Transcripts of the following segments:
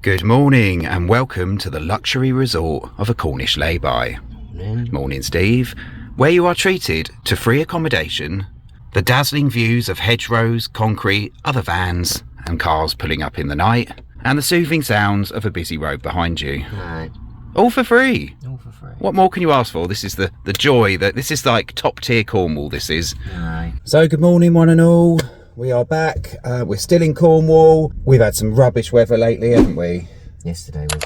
Good morning and welcome to the luxury resort of a Cornish lay-by. Morning, Steve. Where you are treated to free accommodation, the dazzling views of hedgerows, concrete, other vans and cars pulling up in the night, and the soothing sounds of a busy road behind you. Right. All for free. All for free. What more can you ask for? This is the joy that this is like top tier Cornwall, this is. Right. So good morning one and all. We are back. We're still in Cornwall. We've had some rubbish weather lately, haven't we? Yesterday was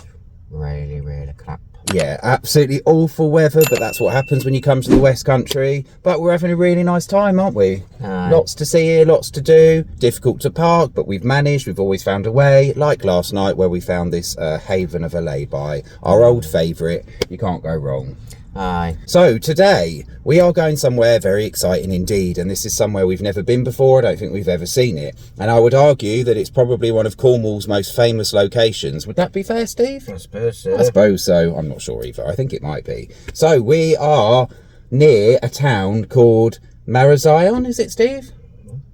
really crap. Yeah, absolutely awful weather, but that's what happens when you come to the West Country. But we're having a really nice time, aren't we? Lots to see here, lots to do. Difficult to park, but we've managed. We've always found a way. Like last night where we found this haven of a lay-by. Our old favourite. You can't go wrong. Aye. So today we are going somewhere very exciting indeed, and this is somewhere we've never been before. I don't think we've ever seen it, and I would argue that it's probably one of Cornwall's most famous locations. Would that be fair, Steve? I suppose so. I suppose so. I'm not sure either. I think it might be. So we are near a town called Mousehole. Is it, Steve?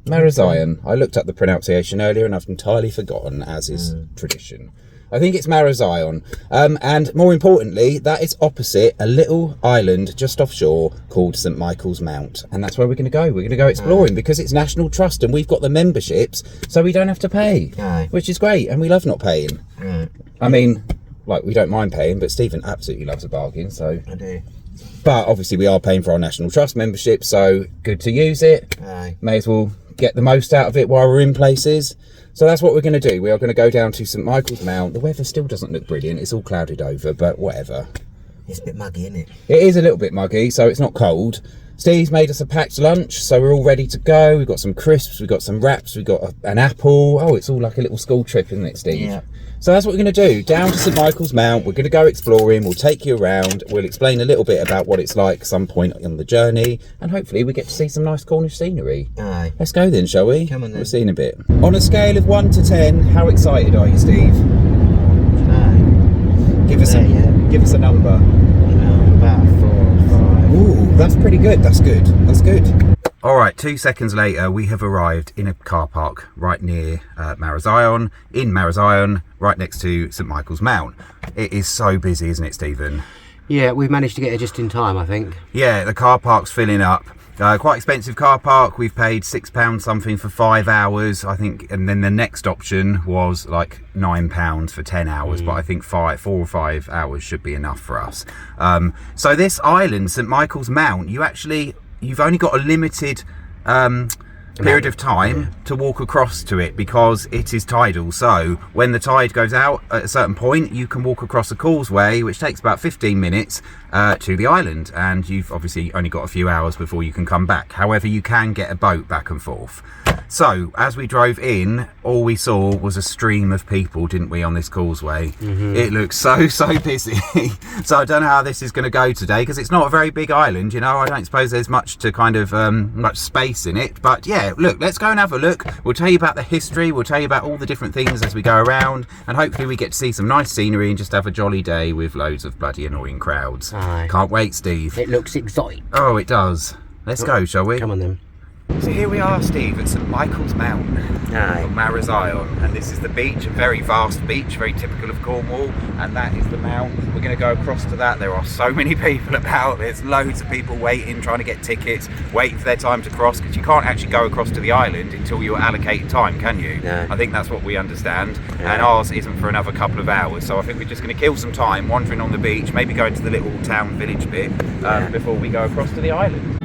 Mousehole. I looked up the pronunciation earlier and I've entirely forgotten, as is tradition. I think it's Mousehole, and more importantly, that is opposite a little island just offshore called stmichaelsmount, and that's where we're going to go. We're going to go exploring because it's National Trust and we've got the memberships, so we don't have to pay, which is great, and we love not paying. I mean, like, we don't mind paying, but Stephen absolutely loves a bargain, so... I do. But obviously we are paying for our National Trust membership, so good to use it. May as well get the most out of it while we're in places. So that's what we're going to do. We are going to go down to stmichaelsmount. The weather still doesn't look brilliant. It's all clouded over, but whatever. It's a bit muggy, isn't it? It is a little bit muggy, so it's not cold. Steve's made us a packed lunch, so we're all ready to go. We've got some crisps, we've got some wraps, we've got an apple. Oh, it's all like a little school trip, isn't it, Steve? Yeah. So that's what we're going to do. Down to stmichaelsmount. We're going to go exploring. We'll take you around. We'll explain a little bit about what it's like some point on the journey. And hopefully we get to see some nice Cornish scenery. Aye. Let's go then, shall we? Come on then. We'll see in a bit. On a scale of 1 to 10, how excited are you, Steve? Give us a number. About 4 or 5. Ooh, that's pretty good. That's good. That's good. All right, 2 seconds later, we have arrived in a car park right near Mousehole, in Mousehole, right next to stmichaelsmount. It is so busy, isn't it, Stephen? Yeah, we've managed to get here just in time, I think. Yeah, the car park's filling up. Quite expensive car park. We've paid £6 something for 5 hours, I think, and then the next option was like £9 for 10 hours, but I think 4 or 5 hours should be enough for us. So this island, stmichaelsmount, you've only got a limited period of time to walk across to it because it is tidal. So when the tide goes out at a certain point, you can walk across a causeway, which takes about 15 minutes to the island, and you've obviously only got a few hours before you can come back. However, you can get a boat back and forth. So as we drove in, all we saw was a stream of people, didn't we, on this causeway? It looks so busy. So I don't know how this is going to go today because it's not a very big island, you know. I don't suppose there's much to kind of much space in it, but yeah, look, let's go and have a look. We'll tell you about the history, we'll tell you about all the different things as we go around, and hopefully we get to see some nice scenery and just have a jolly day with loads of bloody annoying crowds. Can't wait, Steve. It looks exciting. Oh, it does. Let's go, shall we? Come on then. So here we are, Steve, at stmichaelsmount, Aye. Mousehole, and this is the beach, a very vast beach, very typical of Cornwall, and that is the mount. We're going to go across to that. There are so many people about. There's loads of people waiting, trying to get tickets, waiting for their time to cross, because you can't actually go across to the island until you're allocated time, can you? No. I think that's what we understand, Yeah. and ours isn't for another couple of hours, so I think we're just going to kill some time wandering on the beach, maybe go into the little town village bit before we go across to the island.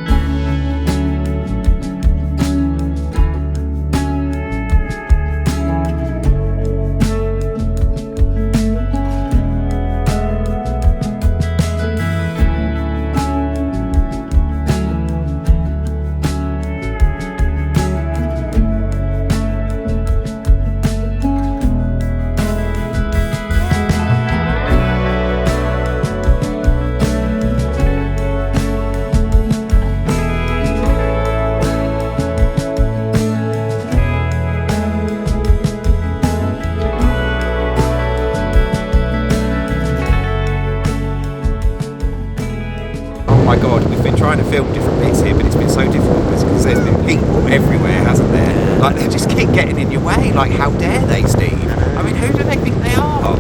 Oh my god, we've been trying to film different bits here, but it's been so difficult because there's been people everywhere, hasn't there? Like, they just keep getting in your way. Like, how dare they, Steve? I mean, who do they think they are?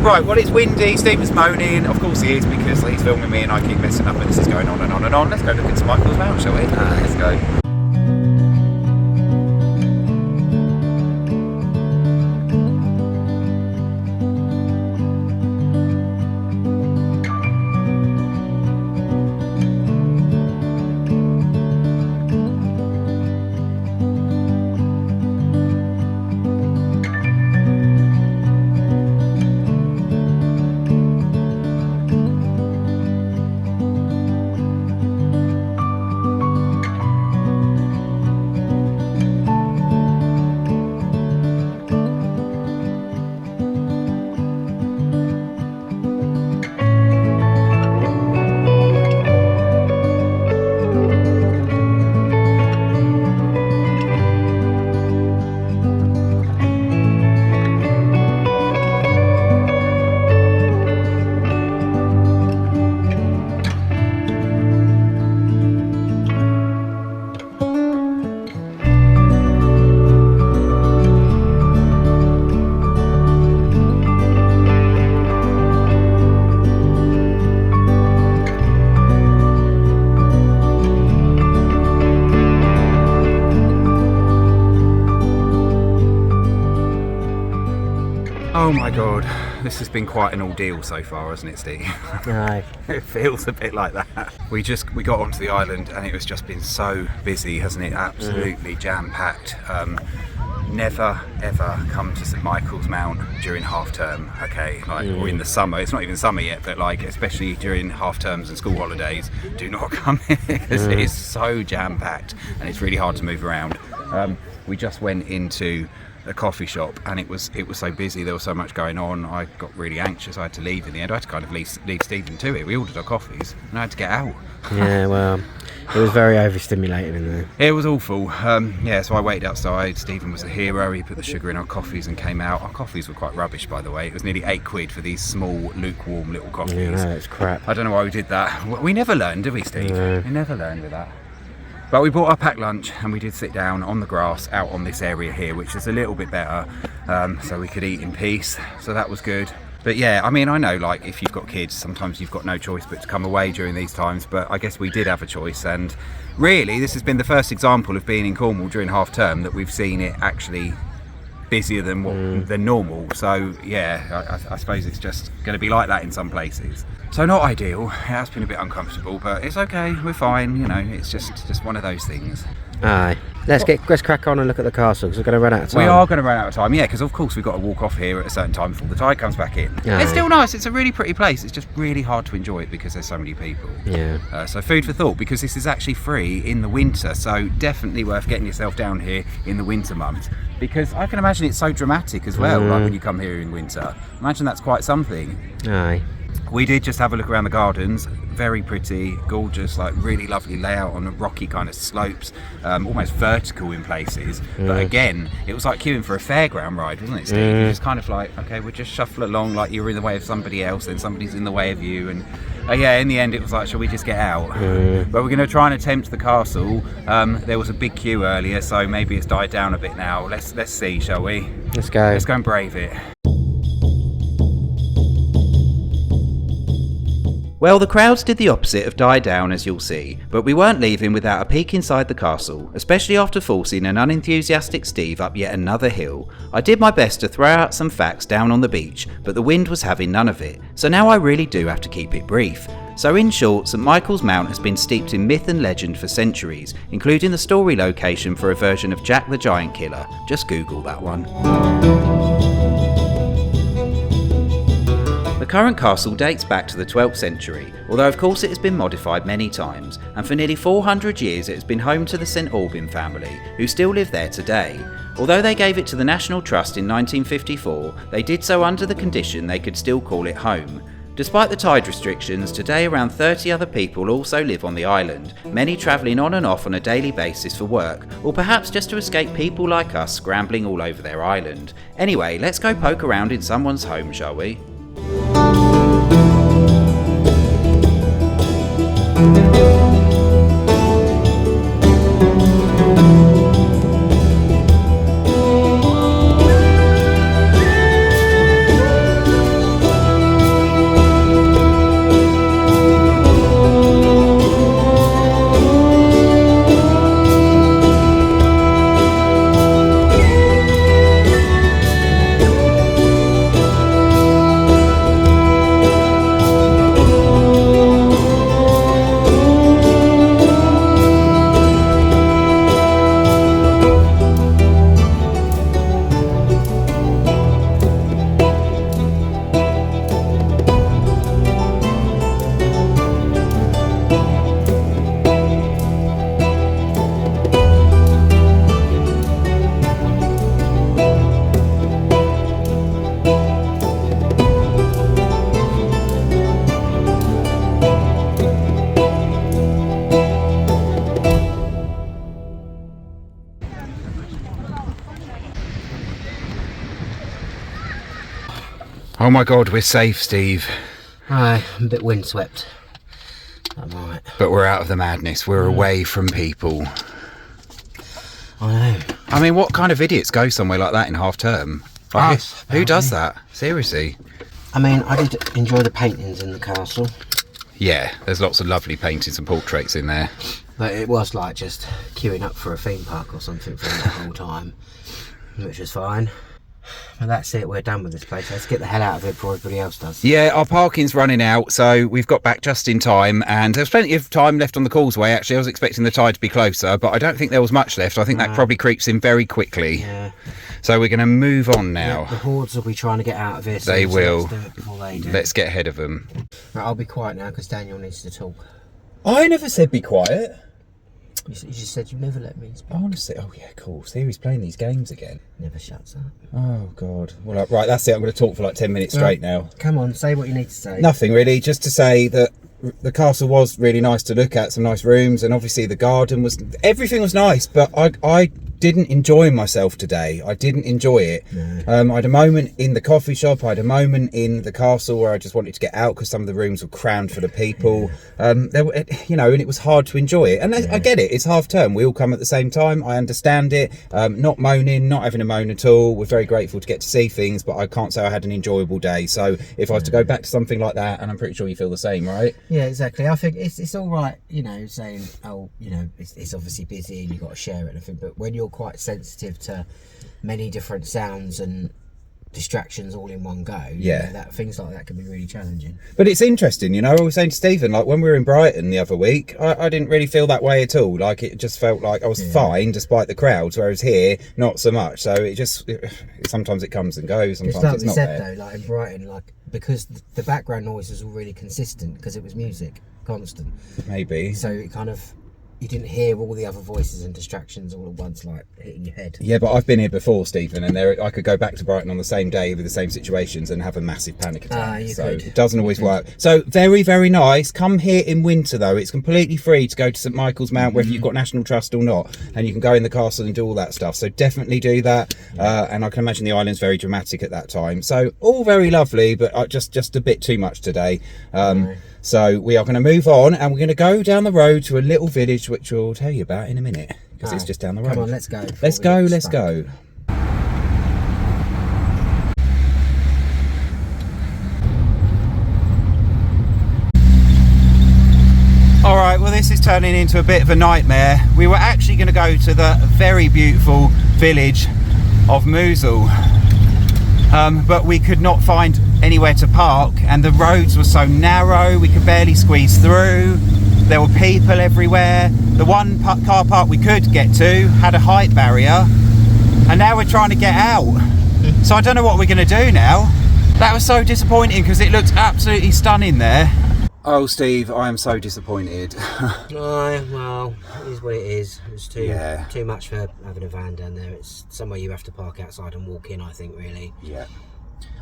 Right, well, it's windy, Stephen's moaning. Of course he is, because he's filming me and I keep messing up and this is going on and on and on. Let's go look at stmichaelsmount, shall we? Let's go. Oh my god, this has been quite an ordeal so far, hasn't it, Steve? Aye. It feels a bit like that. We got onto the island and it has just been so busy, hasn't it? Absolutely jam-packed. Never ever come to stmichaelsmount during half term, okay? Or in the summer. It's not even summer yet, but especially during half terms and school holidays, do not come here because it is so jam-packed and it's really hard to move around. We just went into a coffee shop and it was so busy, there was so much going on. I got really anxious, I had to leave in the end. I had to kind of leave Stephen to it. We ordered our coffees and I had to get out. Yeah, well, it was very overstimulating in there. It was awful. So I waited outside. Stephen was a hero. He put the sugar in our coffees and came out. Our coffees were quite rubbish, by the way. It was nearly £8 for these small, lukewarm little coffees. Yeah, no, it's crap. I don't know why we did that. We never learned, did we, Steve? No. We never learned with that. But we bought our packed lunch and we did sit down on the grass out on this area here, which is a little bit better, so we could eat in peace. So that was good. But yeah, I mean, I know if you've got kids, sometimes you've got no choice but to come away during these times, but I guess we did have a choice. And really, this has been the first example of being in Cornwall during half term that we've seen it actually busier than normal. So yeah, I suppose it's just going to be like that in some places. So not ideal. It has been a bit uncomfortable, but it's okay. We're fine. It's just one of those things. Aye. Let's crack on and look at the castle because we're going to run out of time. We are going to run out of time, yeah, because of course we've got to walk off here at a certain time before the tide comes back in. Aye. It's still nice. It's a really pretty place. It's just really hard to enjoy it because there's so many people. Yeah. So food for thought, because this is actually free in the winter, so definitely worth getting yourself down here in the winter months, because I can imagine it's so dramatic as well, like when you come here in winter. Imagine that's quite something. Aye. We did just have a look around the gardens. Very pretty, gorgeous, really lovely layout on rocky kind of slopes, almost vertical in places. But again, it was like queuing for a fairground ride, wasn't it, Steve? You're just kind of okay, we'll just shuffle along like you're in the way of somebody else, then somebody's in the way of you. And in the end it was shall we just get out? But we're going to try and attempt the castle. There was a big queue earlier, so maybe it's died down a bit now. Let's see, shall we? Let's go. Let's go and brave it. Well, the crowds did the opposite of die down, as you'll see, but we weren't leaving without a peek inside the castle, especially after forcing an unenthusiastic Steve up yet another hill. I did my best to throw out some facts down on the beach, but the wind was having none of it, so now I really do have to keep it brief. So in short, stmichaelsmount has been steeped in myth and legend for centuries, including the story location for a version of Jack the Giant Killer. Just Google that one. The current castle dates back to the 12th century, although of course it has been modified many times, and for nearly 400 years it has been home to the St Albin family, who still live there today. Although they gave it to the National Trust in 1954, they did so under the condition they could still call it home. Despite the tide restrictions, today around 30 other people also live on the island, many travelling on and off on a daily basis for work, or perhaps just to escape people like us scrambling all over their island. Anyway, let's go poke around in someone's home, shall we? Oh my God, we're safe, Steve. Aye, I'm a bit windswept. I'm alright. But we're out of the madness. We're away from people. I know. I mean, what kind of idiots go somewhere like that in half term? Like, Us, who does that? Seriously? I mean, I did enjoy the paintings in the castle. Yeah, there's lots of lovely paintings and portraits in there. But it was like just queuing up for a theme park or something for the whole time, which was fine. But that's it, we're done with this place. Let's get the hell out of it before everybody else does. Yeah, our parking's running out, so we've got back just in time, and there's plenty of time left on the causeway. Actually, I was expecting the tide to be closer, but I don't think there was much left. I think that probably creeps in very quickly. Yeah. So we're going to move on now. Yeah, the hordes will be trying to get out of here. So They will. Let's do it before they do. Let's get ahead of them. Right, I'll be quiet now because Daniel needs to talk. I never said be quiet. You just said you never let me speak. Honestly, oh yeah, cool. He's playing these games again. Never shuts up. Oh God. Well, right, that's it. I'm going to talk for like 10 minutes straight now. Come on, say what you need to say. Nothing really, just to say that the castle was really nice to look at, some nice rooms, and obviously the garden was, everything was nice, but I didn't enjoy myself today. I didn't enjoy it. No. I had a moment in the coffee shop, I had a moment in the castle where I just wanted to get out because some of the rooms were crammed full of people. There were, you know, and it was hard to enjoy it. And I get it, it's half term, we all come at the same time, I understand it. Not moaning, not having a moan at all. We're very grateful to get to see things, but I can't say I had an enjoyable day. So if I was to go back to something like that, and I'm pretty sure you feel the same, right? Yeah, exactly. I think it's all right, you know, saying, oh, you know, it's obviously busy and you've got to share it and everything, but when you're quite sensitive to many different sounds and distractions all in one go, yeah, you know, that things like that can be really challenging. But it's interesting, you know, I was saying to Stephen, like when we were in Brighton the other week, I didn't really feel that way at all. Like it just felt like I was fine despite the crowds, whereas here, not so much. So it just, sometimes it comes and goes, sometimes it's like it's we not said there. though, like in Brighton, like because the background noise was all really consistent because it was music, constant. Maybe. So it kind of, you didn't hear all the other voices and distractions all at once, like hitting your head. Yeah, but I've been here before, Stephen, and I could go back to Brighton on the same day with the same situations and have a massive panic attack. So could. it doesn't always work. So very, very nice. Come here in winter, though. It's completely free to go to stmichaelsmount, whether you've got National Trust or not, and you can go in the castle and do all that stuff. So definitely do that. And I can imagine the island's very dramatic at that time. So all very lovely, but just a bit too much today. So we are going to move on, and we're going to go down the road to a little village, which we'll tell you about in a minute, because it's just down the road. Come on, let's go. Let's go. All right, well, this is turning into a bit of a nightmare. We were actually going to go to the very beautiful village of Mousehole, but we could not find anywhere to park, and the roads were so narrow we could barely squeeze through. There were people everywhere. The one car park we could get to had a height barrier, and now we're trying to get out. So I don't know what we're going to do now. That was so disappointing because it looked absolutely stunning there. Oh, Steve, I am so disappointed. Well, it is what it is. It's too much for having a van down there. It's somewhere you have to park outside and walk in, I think, really. Yeah.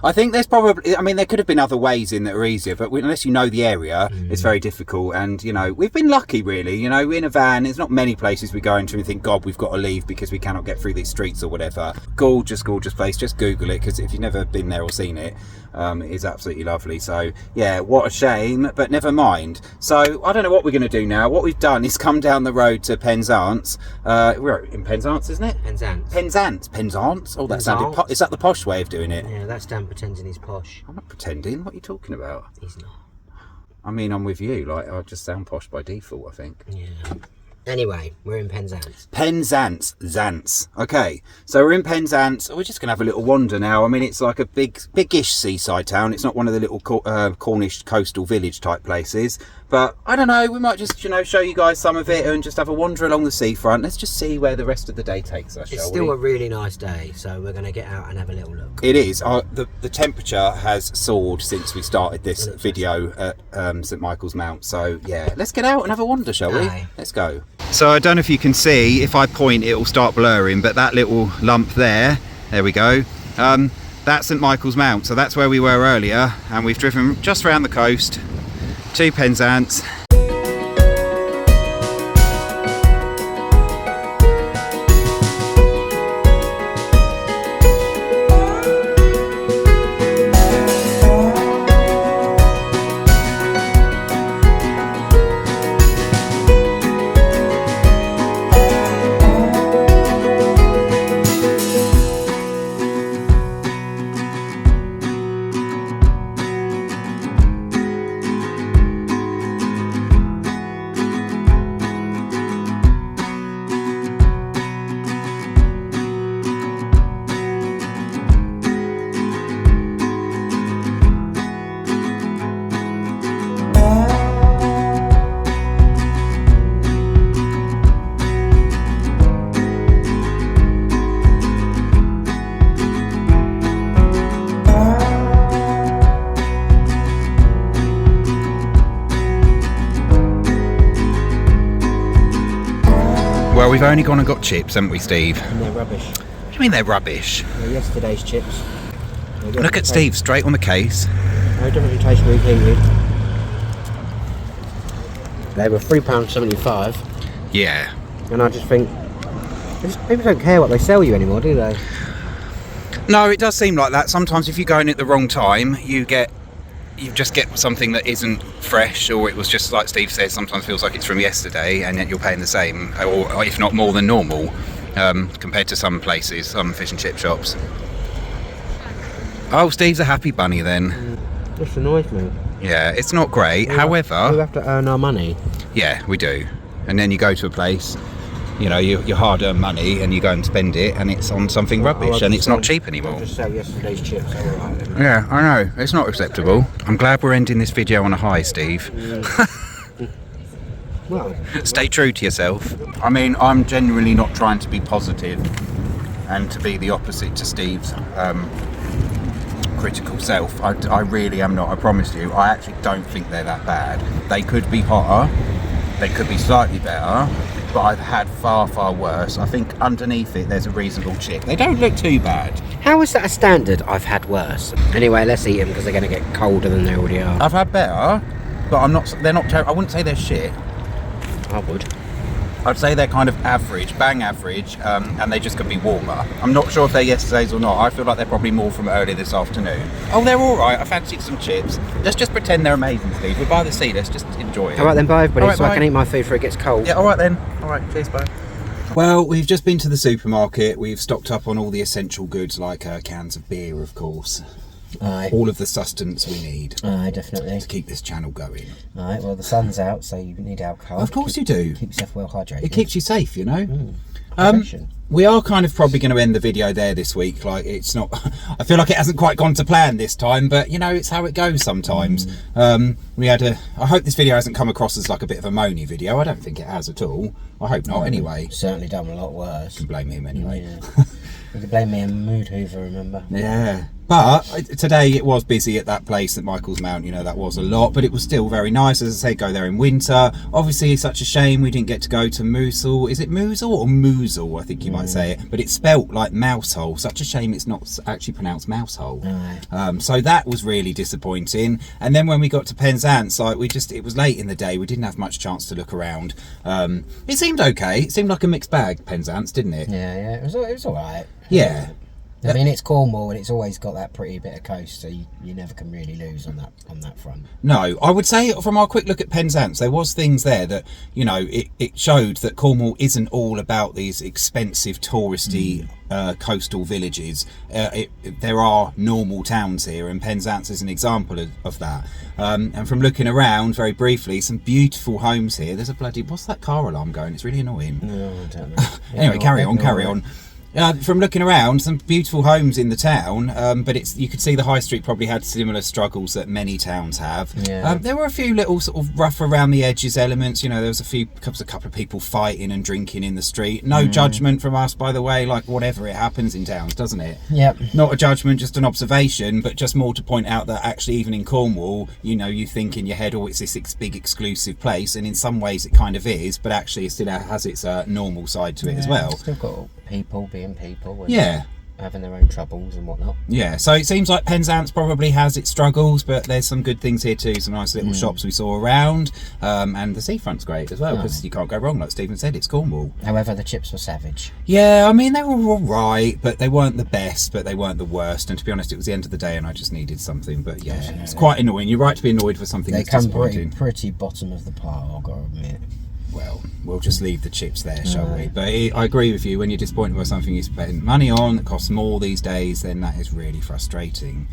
I think there's probably, I mean, there could have been other ways in that are easier, but unless you know the area, it's very difficult. And, you know, we've been lucky, really. You know, in a van, there's not many places we go into and think, God, we've got to leave because we cannot get through these streets or whatever. Gorgeous, gorgeous place. Just Google it, because if you've never been there or seen it, it is absolutely lovely. So, yeah, what a shame, but never mind. So, I don't know what we're going to do now. What we've done is come down the road to Penzance. We're in Penzance, isn't it? Penzance? Oh, that sounded... Is that the posh way of doing it? Yeah, that's Dan pretending he's posh. I'm not pretending. What are you talking about? He's not. I mean, I'm with you. Like, I just sound posh by default, I think. Yeah. Anyway, we're in Penzance. Zance. Okay, so we're in Penzance. We're just going to have a little wander now. I mean, it's like a biggish seaside town. It's not one of the little Cornish coastal village type places. But I don't know, we might just, you know, show you guys some of it and just have a wander along the seafront. Let's just see where the rest of the day takes us, shall we? It's still a really nice day, so we're going to get out and have a little look. It is. The temperature has soared since we started this video at stmichaelsmount. So, yeah, let's get out and have a wander, shall we? Let's go. So I don't know if you can see, if I point it will start blurring, but that little lump there we go, that's stmichaelsmount. So that's where we were earlier, and we've driven just around the coast to Penzance. we've only gone and got chips, haven't we, Steve? And they're rubbish. What do you mean they're rubbish? They're yesterday's chips. Look at Steve, straight on the case. They definitely taste reheated. They were £3.75. Yeah. And I just think, people don't care what they sell you anymore, do they? No, it does seem like that. Sometimes if you go in at the wrong time, you just get something that isn't fresh, or it was just like Steve says, sometimes feels like it's from yesterday, and yet you're paying the same, or if not more than normal, compared to some places, some fish and chip shops. Oh, Steve's a happy bunny then. This annoys me. Yeah, it's not great. However, we have to earn our money. Yeah, we do. And then you go to a place, you know, your hard-earned money, and you go and spend it, and it's on something rubbish, and it's not cheap anymore. I'll just sell yesterday's chips. Yeah, I know. It's not acceptable. I'm glad we're ending this video on a high, Steve. Well, stay true to yourself. I mean, I'm genuinely not trying to be positive and to be the opposite to Steve's critical self. I really am not. I promise you. I actually don't think they're that bad. They could be hotter. They could be slightly better. But I've had far, far worse. I think underneath it there's a reasonable chip. They don't look too bad. How is that a standard? I've had worse. Anyway, let's eat them because they're going to get colder than they already are. I've had better, but they're not terrible. I wouldn't say they're shit. I would. I'd say they're kind of average, bang average, and they just could be warmer. I'm not sure if they're yesterday's or not. I feel like they're probably more from earlier this afternoon. Oh, they're all right. I fancied some chips. Let's just pretend they're amazing, Steve. We're by the sea. Let's just enjoy it. All right then, bye everybody, right, so bye. I can eat my food before it gets cold. Yeah, all right then. All right, cheers, bye. Well, we've just been to the supermarket. We've stocked up on all the essential goods, like cans of beer, of course. Aye. All of the sustenance we need. Aye, definitely. To keep this channel going. Aye, well the sun's out, so you need alcohol. Of course you do. Keep yourself well hydrated. It keeps you safe, you know. Protection. We are kind of probably going to end the video there this week. Like, it's not, I feel like it hasn't quite gone to plan this time, but you know, it's how it goes sometimes. I hope this video hasn't come across as like a bit of a moany video. I don't think it has at all. I hope not, anyway. Certainly done a lot worse. You can blame him anyway. Yeah. You can blame me and Mood Hoover, remember? Yeah. But today it was busy at that place at Michaelsmount, you know, that was a lot, but it was still very nice. As I say, go there in winter. Obviously, it's such a shame we didn't get to go to Mousehole. Is it Mousehole or Mousehole, I think you might say it, but it's spelt like Mousehole. Such a shame it's not actually pronounced Mousehole. So that was really disappointing. And then when we got to Penzance, like it was late in the day. We didn't have much chance to look around. It seemed okay. It seemed like a mixed bag, Penzance, didn't it? Yeah, it was all right. Yeah. I mean, it's Cornwall and it's always got that pretty bit of coast, so you never can really lose on that front. No, I would say from our quick look at Penzance, there was things there that, you know, it showed that Cornwall isn't all about these expensive touristy coastal villages. There are normal towns here, and Penzance is an example of that. And from looking around very briefly, some beautiful homes here. There's a what's that car alarm going? It's really annoying. No, I don't know. Anyway, carry on. From looking around, some beautiful homes in the town, but you could see the high street probably had similar struggles that many towns have. Yeah. There were a few little sort of rough around the edges elements. You know, there was a couple of people fighting and drinking in the street. No judgment from us, by the way. Like, whatever, it happens in towns, doesn't it? Yep. Not a judgment, just an observation, but just more to point out that actually, even in Cornwall, you know, you think in your head, oh, it's this big exclusive place, and in some ways it kind of is, but actually it still has its normal side to it as well. It's still got people being people and having their own troubles and whatnot. Yeah, so it seems like Penzance probably has its struggles, but there's some good things here too. Some nice little shops we saw around, and the seafront's great as well, because you can't go wrong. Like Stephen said, it's Cornwall. However, the chips were savage. Yeah, I mean, they were all right, but they weren't the best, but they weren't the worst. And to be honest, it was the end of the day and I just needed something. But yeah, it's quite annoying. You're right to be annoyed for something that's disappointing. They come pretty bottom of the pile, I've got to admit. Well, we'll just leave the chips there, shall we? But I agree with you, when you're disappointed by something you spend money on that costs more these days, then that is really frustrating.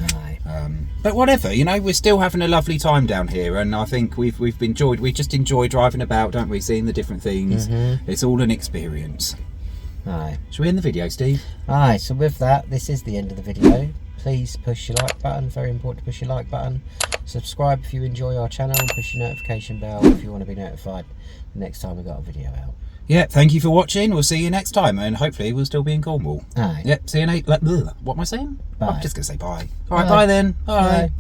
But whatever, you know, we're still having a lovely time down here, and I think we just enjoy driving about, don't we? Seeing the different things. It's all an experience. Shall we end the video, Steve? So with that, this is the end of the video. Please push your like button, very important to push your like button. Subscribe if you enjoy our channel, and push your notification bell if you want to be notified the next time we got a video out. Yeah, thank you for watching. We'll see you next time, and hopefully we'll still be in Cornwall. Aye. Yep, see you next. What am I saying? Bye. I'm just going to say bye. Alright, bye then. Bye.